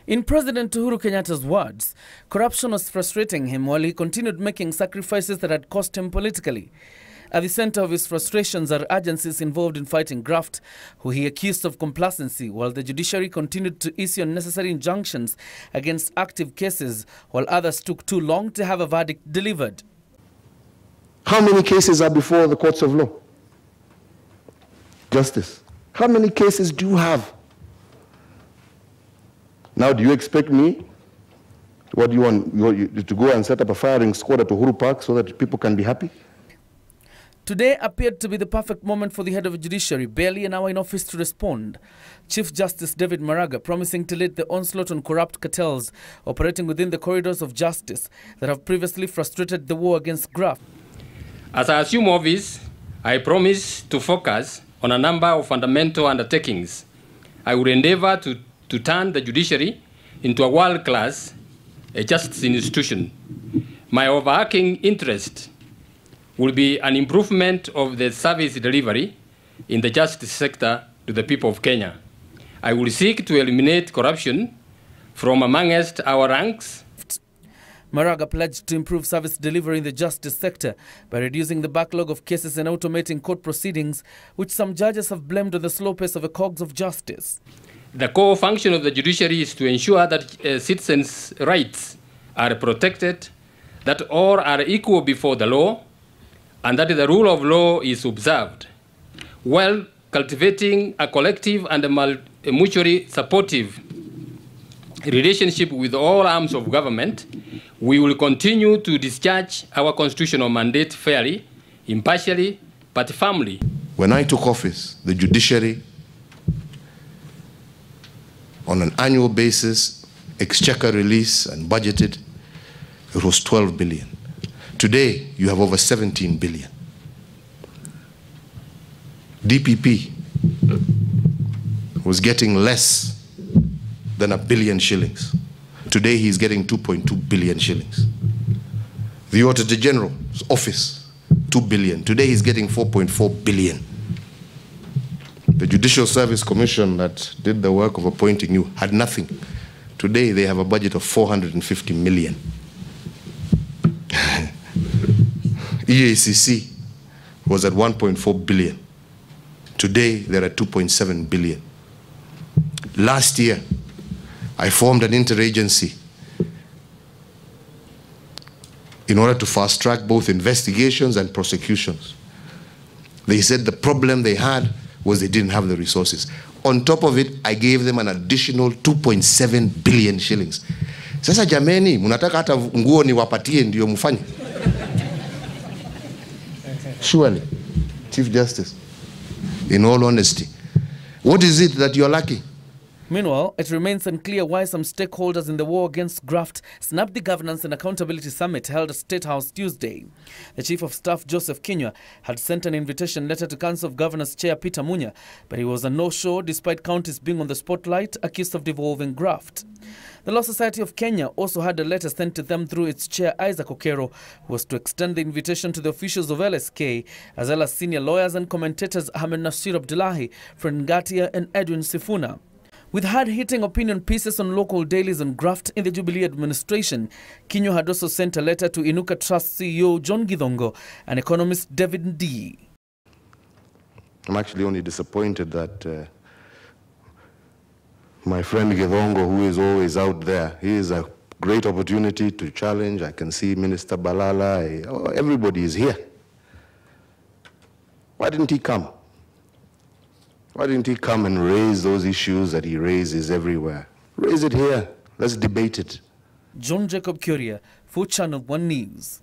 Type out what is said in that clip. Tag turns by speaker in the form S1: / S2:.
S1: In President Uhuru Kenyatta's words, corruption was frustrating him while he continued making sacrifices that had cost him politically. At the center of his frustrations are agencies involved in fighting graft, who he accused of complacency, while the judiciary continued to issue unnecessary injunctions against active cases, while others took too long to have a verdict delivered.
S2: How many cases are before the courts of law? Justice. How many cases do you have? Now, do you expect me, what do you want, to go and set up a firing squad at Uhuru Park so that people can be happy?
S1: Today appeared to be the perfect moment for the head of the judiciary, barely an hour in office, to respond. Chief Justice David Maraga promising to lead the onslaught on corrupt cartels operating within the corridors of justice that have previously frustrated the war against graft.
S3: As I assume office, I promise to focus on a number of fundamental undertakings. I will endeavor to turn the judiciary into a world-class justice institution. My overarching interest will be an improvement of the service delivery in the justice sector to the people of Kenya. I will seek to eliminate corruption from amongst our ranks.
S1: Maraga pledged to improve service delivery in the justice sector by reducing the backlog of cases and automating court proceedings, which some judges have blamed on the slow pace of the cogs of justice.
S3: The core function of the judiciary is to ensure that citizens' rights are protected, that all are equal before the law, and that the rule of law is observed. While cultivating a collective and a mutually supportive relationship with all arms of government, we will continue to discharge our constitutional mandate fairly, impartially, but firmly.
S2: When I took office, the judiciary, on an annual basis, exchequer release and budgeted, it was 12 billion. Today, you have over 17 billion. DPP was getting less than $1 billion shillings. Today, he's getting 2.2 billion shillings. The Auditor General's office, 2 billion. Today, he's getting 4.4 billion. The Judicial Service Commission that did the work of appointing you had nothing. Today, they have a budget of 450 million. EACC was at 1.4 billion. Today, they're at 2.7 billion. Last year, I formed an interagency in order to fast-track both investigations and prosecutions. They said the problem they had was they didn't have the resources. On top of it, I gave them an additional 2.7 billion shillings. Sasa jameni, munataka hata nguo niwapatie ndio mfanye? Surely, Chief Justice, in all honesty, what is it that you're lacking?
S1: Meanwhile, it remains unclear why some stakeholders in the war against graft snapped the Governance and Accountability Summit held at State House Tuesday. The Chief of Staff, Joseph Kinyua, had sent an invitation letter to Council of Governors Chair Peter Munya, but he was a no-show despite counties being on the spotlight accused of devolving graft. The Law Society of Kenya also had a letter sent to them through its chair, Isaac Okero, who was to extend the invitation to the officials of LSK, as well as senior lawyers and commentators Ahmed Nasir Abdullahi, Fred Ngatia and Edwin Sifuna. With hard-hitting opinion pieces on local dailies on graft in the Jubilee administration, Kinyua had also sent a letter to Inuka Trust CEO John Githongo and economist David Ndii.
S2: I'm actually only disappointed that my friend Githongo, who is always out there, he is a great opportunity to challenge. I can see Minister Balala, everybody is here. Why didn't he come? Why didn't he come and raise those issues that he raises everywhere? Raise it here. Let's debate it.
S1: John Jacob Curia, for Channel 1 News.